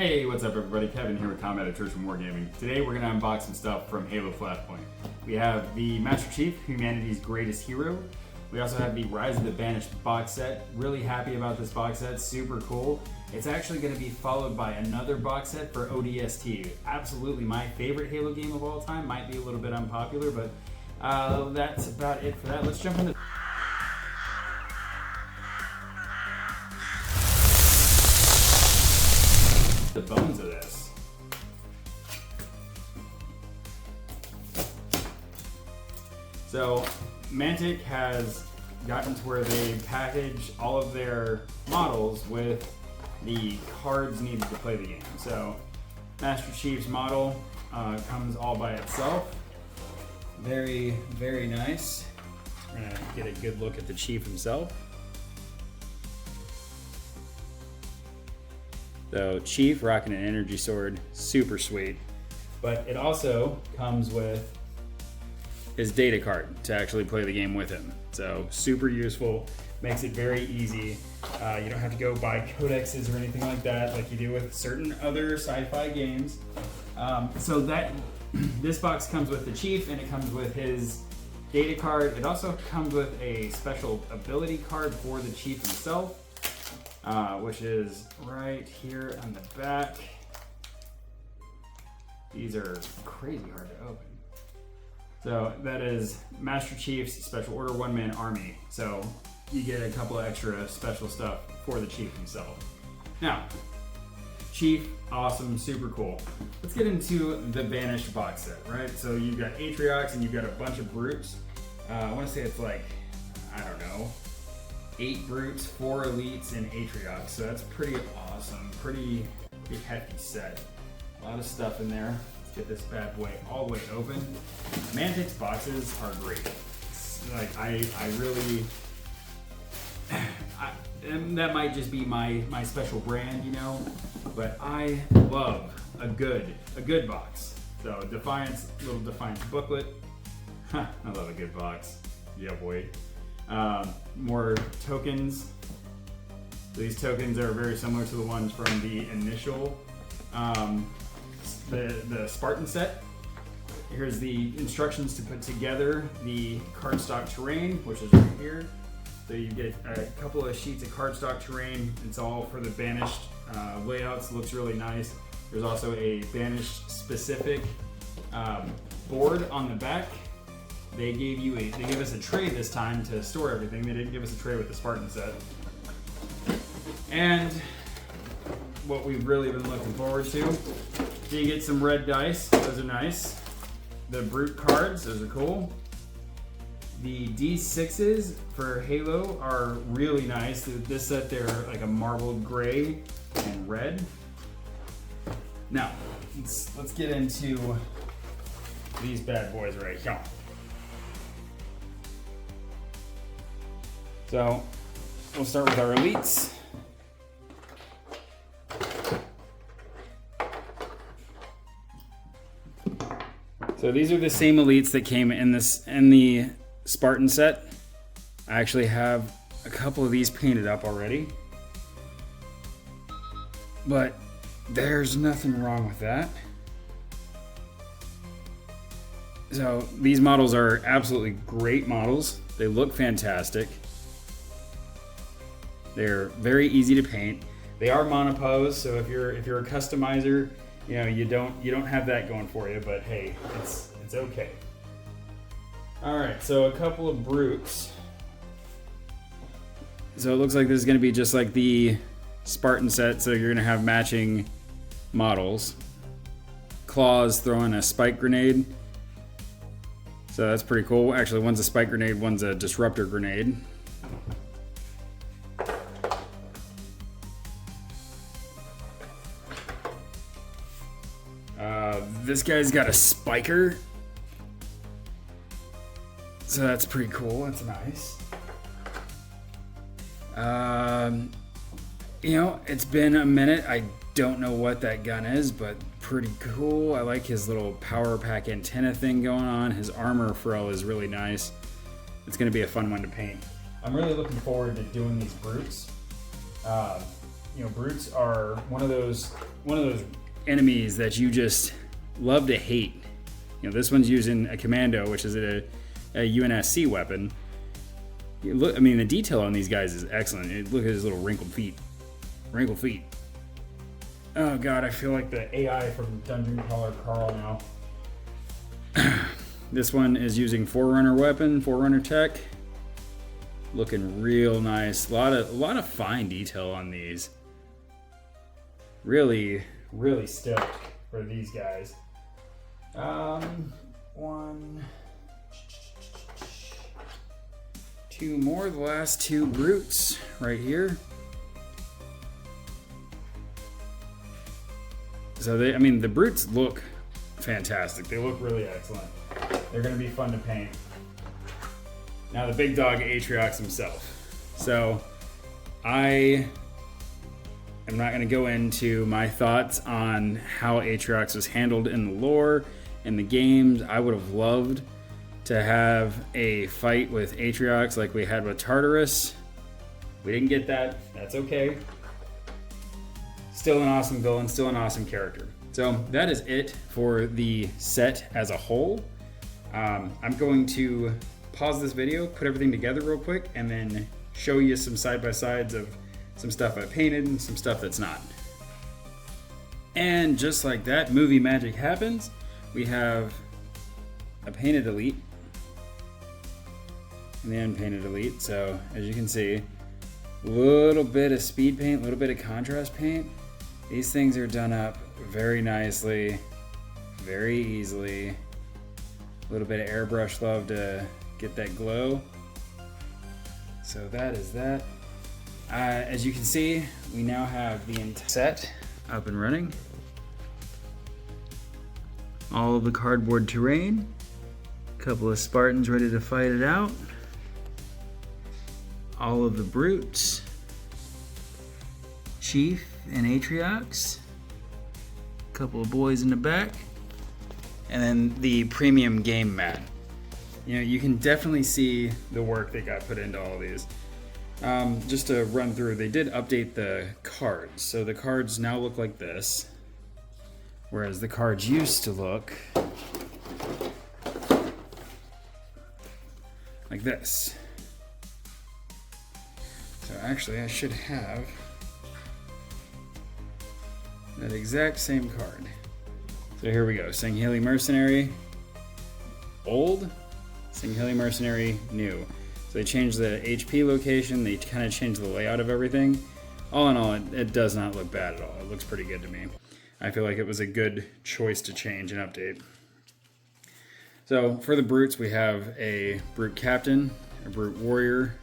Hey, what's up everybody? Kevin here with Combat Church from Wargaming. Today we're going to unbox some stuff from Halo Flashpoint. We have the Master Chief, Humanity's Greatest Hero. We also have the Rise of the Banished box set. Really happy about this box set, super cool. It's actually going to be followed by another box set for ODST. Absolutely my favorite Halo game of all time. Might be a little bit unpopular, but that's about it for that. Let's jump into the bones of this. So Mantic has gotten to where they package all of their models with the cards needed to play the game. So Master Chief's model comes all by itself. Very, very nice. We're gonna get a good look at the Chief himself. So Chief rocking an energy sword, super sweet. But it also comes with his data card to actually play the game with him. So super useful, makes it very easy. You don't have to go buy codexes or anything like that like you do with certain other sci-fi games. So that this box comes with the Chief and it comes with his data card. It also comes with a special ability card for the Chief himself. Which is right here on the back. These are crazy hard to open. So that is Master Chief's Special Order one-man army. So you get a couple of extra special stuff for the Chief himself. Now, Chief, awesome, super cool. Let's get into the Banished box set, right? So you've got Atriox and you've got a bunch of brutes. I want to say it's like, I don't know, 8 brutes, 4 elites, and Atriox. So that's pretty awesome. Pretty hefty set. A lot of stuff in there. Let's get this bad boy all the way open. Mantic's boxes are great. Like I really, and that might just be my special brand, you know. But I love a good box. So Defiance, little Defiance booklet. I love a good box. Yeah, boy. More tokens. These tokens are very similar to the ones from the initial, the Spartan set. Here's the instructions to put together the cardstock terrain, which is right here. So you get a couple of sheets of cardstock terrain. It's all for the Banished layouts. Looks really nice. There's also a Banished specific board on the back. They gave us a tray this time to store everything. They didn't give us a tray with the Spartan set. And what we've really been looking forward to, so you get some red dice, those are nice. The brute cards, those are cool. The D6s for Halo are really nice. This set, they're like a marbled gray and red. Now, let's get into these bad boys right here. So we'll start with our elites. So these are the same elites that came in the Spartan set. I actually have a couple of these painted up already. But there's nothing wrong with that. So these models are absolutely great models. They look fantastic. They're very easy to paint. They are monopose, so if you're a customizer, you know, you don't have that going for you, but hey, it's okay. All right, so a couple of brutes. So it looks like this is going to be just like the Spartan set, so you're going to have matching models. Claws throwing a spike grenade. So that's pretty cool. Actually, one's a spike grenade, one's a disruptor grenade. This guy's got a spiker. So that's pretty cool. That's nice. You know, it's been a minute. I don't know what that gun is, but pretty cool. I like his little power pack antenna thing going on. His armor frill is really nice. It's going to be a fun one to paint. I'm really looking forward to doing these brutes. You know, brutes are one of those enemies that you just love to hate. You know, this one's using a commando, which is a UNSC weapon. Look, I mean, the detail on these guys is excellent. Look at his little wrinkled feet. Wrinkled feet. Oh god, I feel like the AI from Dungeon Crawler Carl now. This one is using Forerunner weapon, Forerunner tech. Looking real nice. A lot of fine detail on these. Really, really stoked for these guys. One, two more. The last two brutes right here. So the brutes look fantastic. They look really excellent. They're gonna be fun to paint. Now the big dog, Atriox himself. So I am not gonna go into my thoughts on how Atriox was handled in the lore, in the games. I would have loved to have a fight with Atriox like we had with Tartarus. We didn't get that, that's okay. Still an awesome villain, still an awesome character. So that is it for the set as a whole. I'm going to pause this video, put everything together real quick, and then show you some side-by-sides of some stuff I painted and some stuff that's not. And just like that, movie magic happens. We have a painted elite and the unpainted elite. So as you can see, a little bit of speed paint, a little bit of contrast paint. These things are done up very nicely, very easily. A little bit of airbrush love to get that glow. So that is that. As you can see, we now have the entire set up and running. All of the cardboard terrain. A couple of Spartans ready to fight it out. All of the brutes. Chief and Atriox. A couple of boys in the back. And then the premium game mat. You know, you can definitely see the work that got put into all of these. Just to run through, they did update the cards. So the cards now look like this, whereas the cards used to look like this. So actually I should have that exact same card. So here we go, Singhili Mercenary, old, Singhili Mercenary, new. So they changed the HP location, they kind of changed the layout of everything. All in all, it does not look bad at all. It looks pretty good to me. I feel like it was a good choice to change and update. So for the brutes, we have a brute captain, a brute warrior,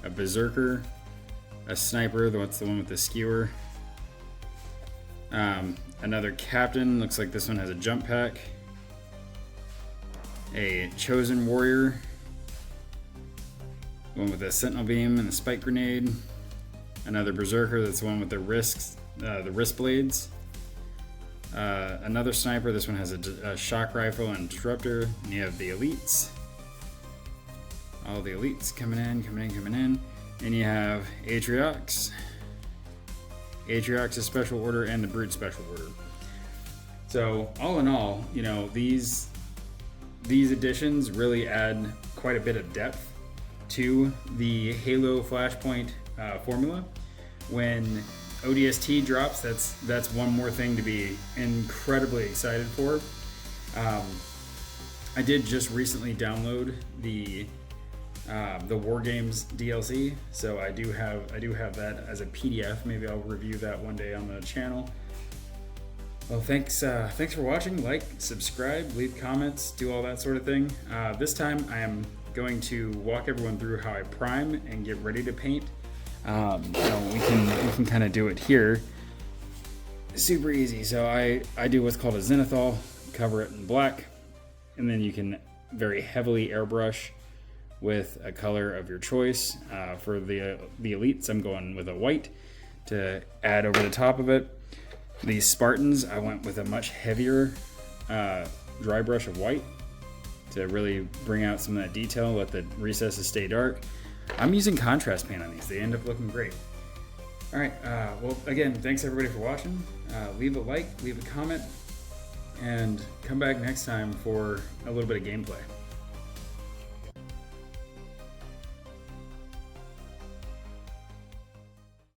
a berserker, a sniper, that's the one with the skewer. Another captain, looks like this one has a jump pack. A chosen warrior, one with a sentinel beam and the spike grenade. Another berserker, that's the one with the wrist blades. Another sniper, this one has a shock rifle and disruptor. And you have the elites. All the elites coming in. And you have Atriox. Atriox's special order and the brute special order. So all in all, you know, these additions really add quite a bit of depth to the Halo Flashpoint formula. When ODST drops, that's one more thing to be incredibly excited for. I did just recently download the War Games DLC, so I do have that as a PDF. Maybe I'll review that one day on the channel. Well, thanks for watching. Like, subscribe, leave comments, do all that sort of thing. This time I am going to walk everyone through how I prime and get ready to paint. We can kind of do it here. Super easy. So I do what's called a zenithal, cover it in black, and then you can very heavily airbrush with a color of your choice. For the elites, I'm going with a white to add over the top of it. These Spartans, I went with a much heavier dry brush of white to really bring out some of that detail, let the recesses stay dark. I'm using contrast paint on these. They end up looking great. All right. Well, again, thanks everybody for watching. Leave a like, leave a comment, and come back next time for a little bit of gameplay.